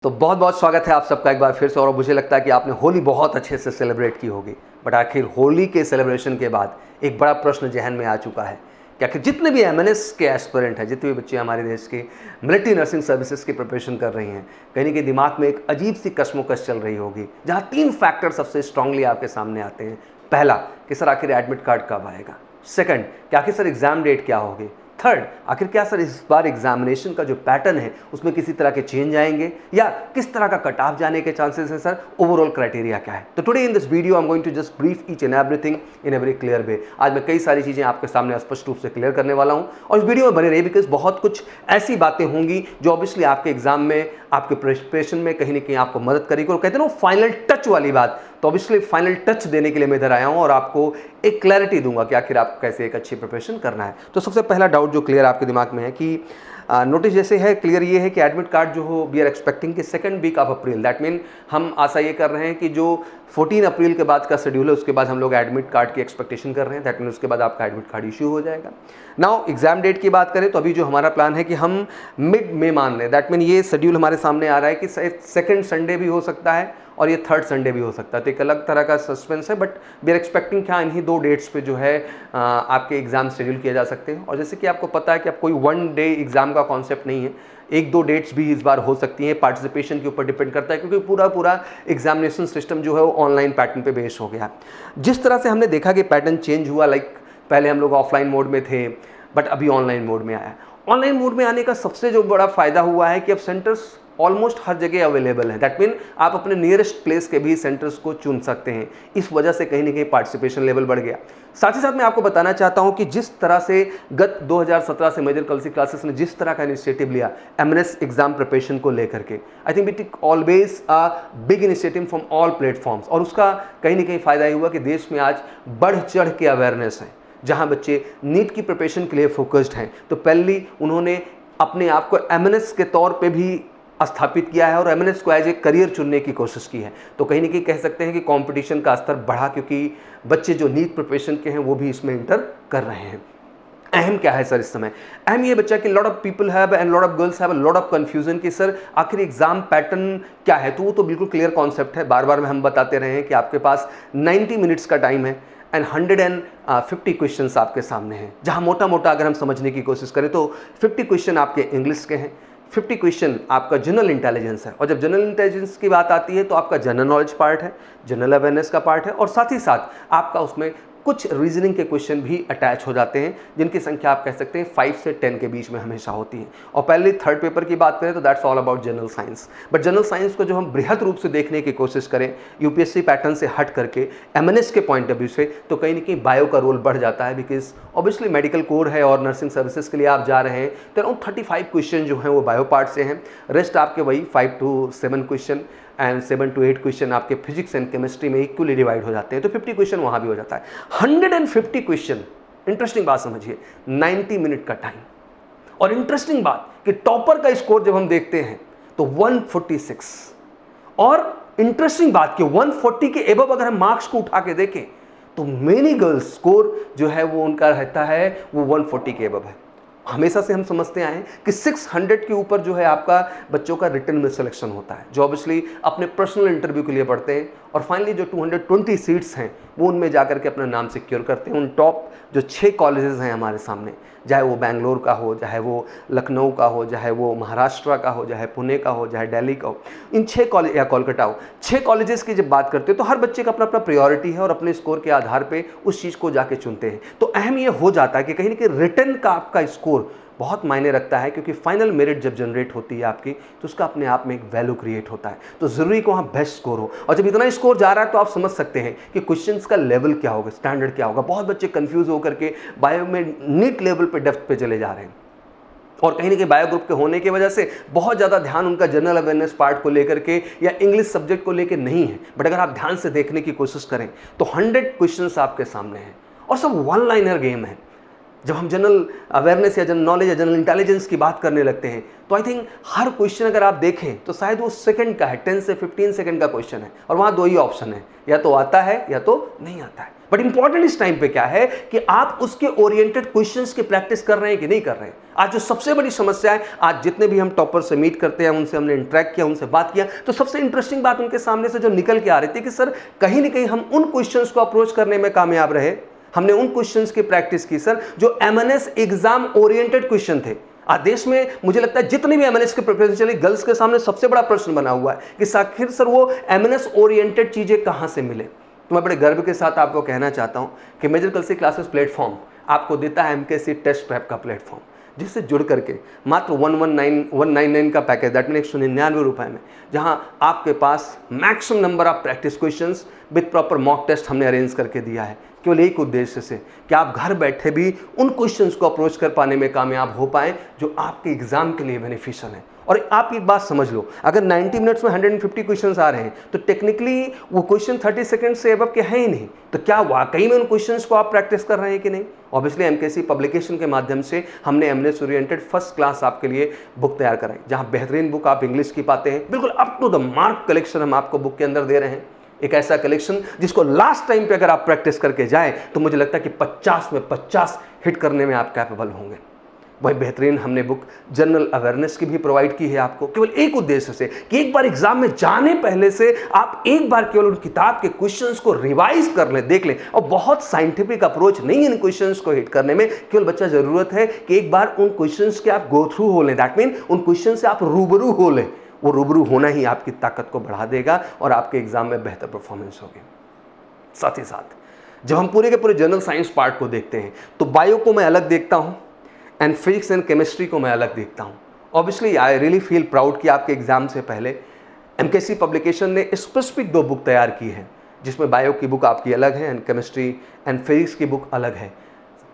तो बहुत बहुत स्वागत है आप सबका एक बार फिर से। और मुझे लगता है कि आपने होली बहुत अच्छे से सेलिब्रेट की होगी, बट आखिर होली के सेलिब्रेशन के बाद एक बड़ा प्रश्न जहन में आ चुका है कि आखिर जितने भी एमएनएस के एस्पिरेंट हैं, जितने भी बच्चे हमारे देश के मिलिट्री नर्सिंग सर्विसेज की प्रिपरेशन कर रही हैं, कहीं ना कहीं दिमाग में एक अजीब सी कश्मोकश चल रही होगी, जहाँ 3 फैक्टर सबसे स्ट्रांगली आपके सामने आते हैं। पहला कि सर आखिर एडमिट कार्ड कब आएगा, सेकंड कि आखिर सर एग्जाम डेट क्या होगी, थर्ड आखिर क्या सर इस बार एग्जामिनेशन का जो पैटर्न है उसमें किसी तरह के चेंज आएंगे या किस तरह का कट ऑफ जाने के चांसेस हैं सर, ओवरऑल क्राइटेरिया क्या है। तो today in this video I am going to just brief each and everything in a very clear way. आज मैं कई सारी चीजें आपके सामने स्पष्ट रूप से क्लियर करने वाला हूं और इस वीडियो में बने रहिए, बिकॉज बहुत कुछ ऐसी बातें होंगी जो ऑब्वियसली आपके एग्जाम में, आपके प्रिपरेशन में कहीं ना कहीं आपको मदद करेगी। और कहते हैं ना फाइनल टच वाली बात, तो ऑब्वियसली फाइनल टच देने के लिए मैं इधर आया हूं और आपको एक क्लैरिटी दूंगा कि आखिर आप कैसे एक अच्छी प्रिपरेशन करना है। तो सबसे पहला डाउट जो क्लियर आपके दिमाग में है कि नोटिस जैसे है, क्लियर ये है कि एडमिट कार्ड जो हो वी आर एक्सपेक्टिंग कि second week of April, that mean हम आशा ये कर रहे हैं कि जो 14 अप्रैल के बाद का शेड्यूल है उसके बाद हम लोग एडमिट कार्ड की एक्सपेक्टेशन कर रहे हैं। दैट मीन उसके बाद आपका एडमिट कार्ड इश्यू हो जाएगा। नाउ एग्जाम डेट की बात करें तो अभी जो हमारा प्लान है कि हम मिड में मान लें, दैट मीन ये शेड्यूल हमारे सामने आ रहा है कि सेकंड संडे भी हो सकता है और ये थर्ड संडे भी हो सकता है। तो एक अलग तरह का सस्पेंस है, बट वी आर एक्सपेक्टिंग क्या इन्हीं 2 डेट्स पे जो है आपके एग्जाम शेड्यूल किए जा सकते हैं। और जैसे कि आपको पता है कि अब कोई 1 डे एग्जाम का कॉन्सेप्ट नहीं है, 1-2 डेट्स भी इस बार हो सकती हैं। पार्टिसिपेशन के ऊपर डिपेंड करता है, क्योंकि पूरा एग्जामिनेशन सिस्टम जो है वो ऑनलाइन पैटर्न पे बेस हो गया। जिस तरह से हमने देखा कि पैटर्न चेंज हुआ, लाइक पहले हम लोग ऑफलाइन मोड में थे बट अभी ऑनलाइन मोड में आया। ऑनलाइन मोड में आने का सबसे जो बड़ा फायदा हुआ है कि अब सेंटर्स ऑलमोस्ट हर जगह अवेलेबल है। दैट मीन आप अपने नियरेस्ट प्लेस के भी सेंटर्स को चुन सकते हैं। इस वजह से कहीं ना कहीं पार्टिसिपेशन लेवल बढ़ गया। साथ ही साथ मैं आपको बताना चाहता हूं कि जिस तरह से गत 2017 से मेजर कल्सी क्लासेस ने जिस तरह का इनिशिएटिव लिया एमएनएस एग्जाम प्रिपरेशन को लेकर के, I think it always a big initiative from all platforms. और उसका कहीं ना कहीं फायदा ये हुआ कि देश में आज बढ़ चढ़ के अवेयरनेस है। जहां बच्चे नीट की प्रिपरेशन के लिए फोकस्ड हैं, तो पहली उन्होंने अपने आप को एमएनएस के तौर पे भी स्थापित किया है और एमएनएस को एज ए करियर चुनने की कोशिश की है। तो कहीं ना कहीं कह सकते हैं कि कंपटीशन का स्तर बढ़ा, क्योंकि बच्चे जो नीट प्रिपरेशन के हैं वो भी इसमें इंटर कर रहे हैं। अहम क्या है सर इस समय? अहम ये बच्चा कि lot of people have and lot of girls have a lot of confusion कि सर आखिर एग्जाम पैटर्न क्या है। तो वो तो बिल्कुल क्लियर कॉन्सेप्ट है। बार बार में हम बताते रहे हैं कि आपके पास 90 मिनट्स का टाइम है एंड 150 क्वेश्चंस आपके सामने हैं। जहां मोटा मोटा अगर हम समझने की कोशिश करें तो 50 क्वेश्चन आपके इंग्लिश के हैं, 50 क्वेश्चन आपका जनरल इंटेलिजेंस है। और जब जनरल इंटेलिजेंस की बात आती है तो आपका जनरल नॉलेज पार्ट है, जनरल अवेयरनेस का पार्ट है, और साथ ही साथ आपका उसमें कुछ रीजनिंग के क्वेश्चन भी अटैच हो जाते हैं, जिनकी संख्या आप कह सकते हैं 5 से 10 के बीच में हमेशा होती है। और पहले थर्ड पेपर की बात करें तो that's all about general science. But general science को जो हम बृहद रूप से देखने की कोशिश करें यूपीएससी पैटर्न से हट करके एमएनएस के पॉइंट ऑफ व्यू से, तो कहीं ना कहीं बायो का रोल बढ़ जाता है। बिकॉज ऑब्वियसली मेडिकल कोर है और नर्सिंग सर्विसेज के लिए आप जा रहे हैं, तो अराउंड 35 क्वेश्चन जो हैं वो बायो पार्ट से हैं। रेस्ट आपके वही 5 to 7 question and 7 to 8 question आपके फिजिक्स एंड केमिस्ट्री में इक्वली डिवाइड हो जाते हैं। तो 50 क्वेश्चन वहां भी हो जाता है। 150 क्वेश्चन, इंटरेस्टिंग बात समझिए, 90 मिनट का टाइम। और इंटरेस्टिंग बात कि टॉपर का स्कोर जब हम देखते हैं तो 146, और इंटरेस्टिंग बात कि 140 के एबव अगर हम मार्क्स को उठा के देखें तो मेनी गर्ल्स स्कोर जो है वो उनका रहता है वो 140 के एबव है। हमेशा से हम समझते आए हैं कि 600 के ऊपर जो है आपका बच्चों का रिटन में सिलेक्शन होता है, जो ऑब्वियसली अपने पर्सनल इंटरव्यू के लिए पढ़ते हैं, और फाइनली जो 220 सीट्स हैं वो उनमें जाकर के अपना नाम सिक्योर करते हैं। उन टॉप जो 6 कॉलेजेस हैं हमारे सामने, चाहे वो बेंगलोर का हो, चाहे वो लखनऊ का हो, चाहे वो महाराष्ट्र का हो, चाहे पुणे का हो, चाहे दिल्ली का हो, इन 6 कॉलेज या कोलकाता हो, 6 कॉलेजेस की जब बात करते हैं तो हर बच्चे का अपना अपना प्रायोरिटी है और अपने स्कोर के आधार पे उस चीज़ को जाके चुनते हैं। तो अहम ये हो जाता है कि कहीं ना कहीं रिटन का आपका स्कोर बहुत मायने रखता है, क्योंकि फाइनल मेरिट जब जनरेट होती है आपकी तो उसका अपने आप में एक वैल्यू क्रिएट होता है। तो जरूरी को वहाँ बेस्ट स्कोर हो, और जब इतना स्कोर जा रहा है तो आप समझ सकते हैं कि क्वेश्चंस का लेवल क्या होगा, स्टैंडर्ड क्या होगा। बहुत बच्चे कंफ्यूज होकर के बायो में नीट लेवल पे डेप्थ पे चले जा रहे हैं, और कहीं ना कहीं बायो ग्रुप के होने की वजह से बहुत ज़्यादा ध्यान उनका जनरल अवेयरनेस पार्ट को लेकर के या इंग्लिश सब्जेक्ट को लेकर नहीं है। बट अगर आप ध्यान से देखने की कोशिश करें तो 100 क्वेश्चंस आपके सामने हैं और सब वन लाइनर गेम है। जब हम जनरल अवेयरनेस या जनरल नॉलेज या जनरल इंटेलिजेंस की बात करने लगते हैं तो आई थिंक हर क्वेश्चन अगर आप देखें तो शायद वो सेकंड का है, 10 से 15 सेकंड का क्वेश्चन है और वहाँ दो ही ऑप्शन है, या तो आता है या तो नहीं आता है। बट इंपॉर्टेंट इस टाइम पे क्या है कि आप उसके ओरिएंटेड क्वेश्चंस की प्रैक्टिस कर रहे हैं कि नहीं कर रहे हैं। आज जो सबसे बड़ी समस्या है, आज जितने भी हम टॉपर से मीट करते हैं, उनसे हमने इंटरेक्ट किया, उनसे बात किया, तो सबसे इंटरेस्टिंग बात उनके सामने से जो निकल के आ रही थी कि सर कहीं ना कहीं हम उन क्वेश्चंस को अप्रोच करने में कामयाब रहे, हमने उन क्वेश्चंस की प्रैक्टिस की सर जो एमएनएस एग्जाम ओरिएंटेड क्वेश्चन थे। आज देश में मुझे लगता है जितने भी एमएनएस के प्रिपरेशन चली, गर्ल्स के सामने सबसे बड़ा प्रश्न बना हुआ है कि आखिर सर वो एमएनएस ओरिएंटेड चीजें कहां से मिले। तो मैं बड़े गर्व के साथ आपको कहना चाहता हूं कि मेजर कलसी क्लासेस प्लेटफॉर्म आपको देता है एमकेसी टेस्ट प्रेप का प्लेटफॉर्म, जिससे जुड़ करके मात्र 199 का पैकेज, दैट मीन 199 रुपए में, जहां आपके पास maximum number of practice questions with proper mock test हमने अरेंज करके दिया है, केवल एक उद्देश्य से कि आप घर बैठे भी उन क्वेश्चंस को अप्रोच कर पाने में कामयाब हो पाएं जो आपके एग्जाम के लिए बेनिफिशियल है। और आप एक बात समझ लो, अगर 90 मिनट्स में 150 क्वेश्चंस आ रहे हैं तो टेक्निकली वो क्वेश्चन 30 सेकंड से अबव के हैं ही नहीं, तो क्या वाकई में उन क्वेश्चंस को आप प्रैक्टिस कर रहे हैं कि नहीं। ऑब्वियसली एमकेसी पब्लिकेशन के माध्यम से हमने एमएनएस ओरिएंटेड फर्स्ट क्लास आपके लिए बुक तैयार कराई, जहां बेहतरीन बुक आप इंग्लिश की पाते हैं, बिल्कुल up to the mark collection हम आपको बुक के अंदर दे रहे हैं। एक ऐसा कलेक्शन जिसको लास्ट टाइम पे अगर आप प्रैक्टिस करके जाएं तो मुझे लगता है कि 50 में 50 हिट करने में आप कैपेबल होंगे। वही बेहतरीन हमने बुक जनरल अवेयरनेस की भी प्रोवाइड की है आपको, केवल एक उद्देश्य से कि एक बार एग्जाम में जाने पहले से आप एक बार केवल उन किताब के क्वेश्चंस को रिवाइज कर लें, देख लें। और बहुत साइंटिफिक अप्रोच नहीं इन क्वेश्चंस को हिट करने में, केवल बच्चा जरूरत है कि एक बार उन क्वेश्चंस के आप गो थ्रू हो लें, दैट मीन उन क्वेश्चन से आप रूबरू हो लें। वो रूबरू होना ही आपकी ताकत को बढ़ा देगा और आपके एग्जाम में बेहतर परफॉर्मेंस होगी। साथ ही साथ जब हम पूरे के पूरे जनरल साइंस पार्ट को देखते हैं तो बायो को मैं अलग देखता हूं एंड फिजिक्स एंड केमिस्ट्री को मैं अलग देखता हूं। Obviously I really feel proud कि आपके एग्जाम से पहले एमकेसी पब्लिकेशन ने स्पेसिफिक 2 बुक तैयार की है, जिसमें बायो की बुक आपकी अलग है एंड केमिस्ट्री एंड फिजिक्स की बुक अलग है।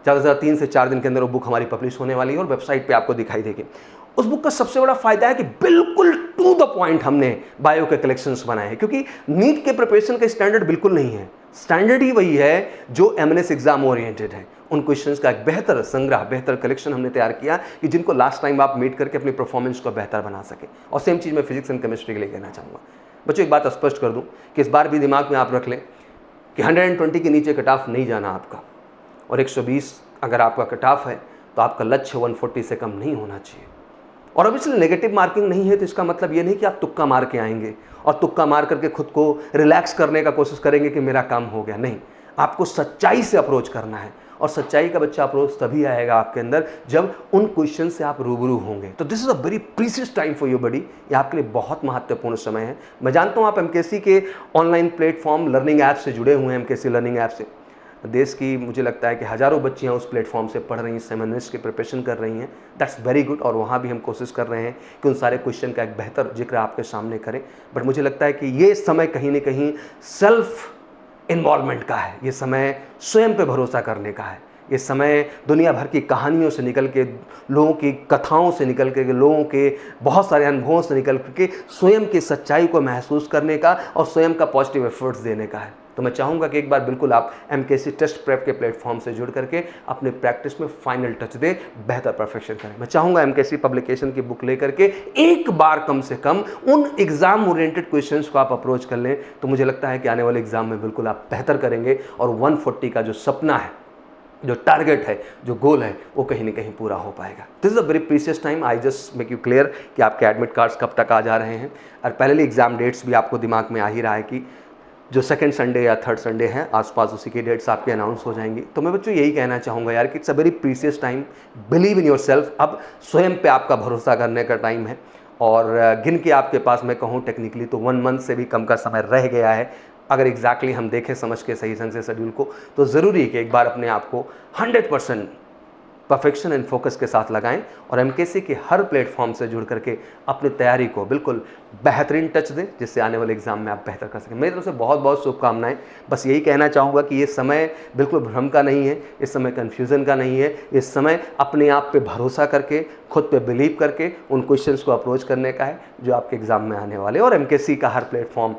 ज़्यादा से ज़्यादा 3 से 4 दिन के अंदर वो बुक हमारी पब्लिश होने वाली है और वेबसाइट पे आपको दिखाई देगी। उस बुक का सबसे बड़ा फायदा है कि बिल्कुल टू द पॉइंट हमने बायो के कलेक्शंस बनाए हैं, क्योंकि नीट के प्रिपरेशन का स्टैंडर्ड बिल्कुल नहीं है। स्टैंडर्ड ही वही है जो एमएनएस एग्जाम ओरिएंटेड है। उन क्वेश्चंस का एक बेहतर संग्रह, बेहतर कलेक्शन हमने तैयार किया कि जिनको लास्ट टाइम आप मीट करके अपनी परफॉर्मेंस को बेहतर बना सके। और सेम चीज़ मैं फिजिक्स एंड केमिस्ट्री के लिए कहना चाहूँगा। बच्चों एक बात स्पष्ट कर दूँ कि इस बार भी दिमाग में आप रख लें कि 120 के नीचे कट ऑफ नहीं जाना आपका, और 120 अगर आपका कट ऑफ है तो आपका लक्ष्य 140 से कम नहीं होना चाहिए। और ऑब्वियसली नेगेटिव मार्किंग नहीं है तो इसका मतलब ये नहीं कि आप तुक्का मार के आएंगे और तुक्का मार करके खुद को रिलैक्स करने का कोशिश करेंगे कि मेरा काम हो गया। नहीं, आपको सच्चाई से अप्रोच करना है, और सच्चाई का बच्चा अप्रोच तभी आएगा आपके अंदर जब उन क्वेश्चन से आप रूबरू होंगे। तो this is a very precious time for you buddy, ये आपके लिए बहुत महत्वपूर्ण समय है। मैं जानता हूँ आप एमकेसी के ऑनलाइन प्लेटफॉर्म लर्निंग ऐप से जुड़े हुए हैं, एमकेसी लर्निंग ऐप से देश की मुझे लगता है कि हज़ारों बच्चियां उस प्लेटफॉर्म से पढ़ रही हैं, एमएनएस की प्रिपरेशन कर रही हैं। That's very good. और वहाँ भी हम कोशिश कर रहे हैं कि उन सारे क्वेश्चन का एक बेहतर जिक्र आपके सामने करें। बट मुझे लगता है कि ये समय कहीं ना कहीं सेल्फ इन्वॉल्वमेंट का है, ये समय स्वयं पे भरोसा करने का है, ये समय दुनिया भर की कहानियों से निकल के, लोगों की कथाओं से निकल के, लोगों के बहुत सारे अनुभवों से निकल के स्वयं की सच्चाई को महसूस करने का और स्वयं का पॉजिटिव एफर्ट्स देने का है। तो मैं चाहूँगा कि एक बार बिल्कुल आप एमकेसी टेस्ट प्रेप के प्लेटफॉर्म से जुड़ करके अपने प्रैक्टिस में फाइनल टच दें, बेहतर परफेक्शन करें। मैं चाहूँगा एमकेसी पब्लिकेशन की बुक लेकर के एक बार कम से कम उन एग्जाम ओरिएंटेड क्वेश्चंस को आप अप्रोच कर लें, तो मुझे लगता है कि आने वाले एग्जाम में बिल्कुल आप बेहतर करेंगे और 140 का जो सपना है, जो टारगेट है, जो गोल है, वो कहीं ना कहीं पूरा हो पाएगा। This is a very precious time. I just make you clear कि आपके एडमिट कार्ड्स कब तक आ जा रहे हैं, और पहले एग्जाम डेट्स भी आपको दिमाग में आ ही रहा है कि जो सेकंड संडे या थर्ड संडे है, आसपास उसी की डेट्स आपके अनाउंस हो जाएंगी। तो मैं बच्चों यही कहना चाहूँगा यार कि it's a very precious time, believe in your self. अब स्वयं पे आपका भरोसा करने का टाइम है, और गिन के आपके पास मैं कहूँ टेक्निकली तो 1 मंथ से भी कम का समय रह गया है। अगर एग्जैक्टली हम देखें समझ के सही ढंग से शेड्यूल को, तो ज़रूरी है कि एक बार अपने आप को 100% परफेक्शन एंड फोकस के साथ लगाएं और एमकेसी के हर प्लेटफॉर्म से जुड़ करके अपनी तैयारी को बिल्कुल बेहतरीन टच दें, जिससे आने वाले एग्जाम में आप बेहतर कर सकें। मेरी तरफ से बहुत बहुत शुभकामनाएं। बस यही कहना चाहूँगा कि ये समय बिल्कुल भ्रम का नहीं है, इस समय कन्फ्यूज़न का नहीं है, इस समय अपने आप पे भरोसा करके, खुद पे बिलीव करके उन क्वेश्चंस को अप्रोच करने का है जो आपके एग्जाम में आने वाले। और एमकेसी का हर प्लेटफॉर्म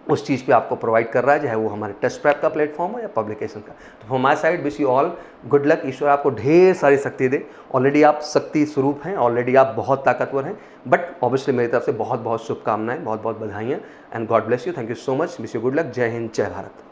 उस चीज़ पे आपको प्रोवाइड कर रहा है, चाहे वो हमारे टेस्ट प्रैप का प्लेटफॉर्म हो या पब्लिकेशन का। तो from my side wish you all good luck. ईश्वर आपको ढेर सारी शक्ति दे। ऑलरेडी आप शक्ति स्वरूप हैं, ऑलरेडी आप बहुत ताकतवर हैं, बट ऑब्वियसली मेरी तरफ से बहुत बहुत शुभकामनाएं, बहुत बहुत बधाइयाँ, and God bless you. Thank you so much. Wish you good luck. जय हिंद, जय भारत।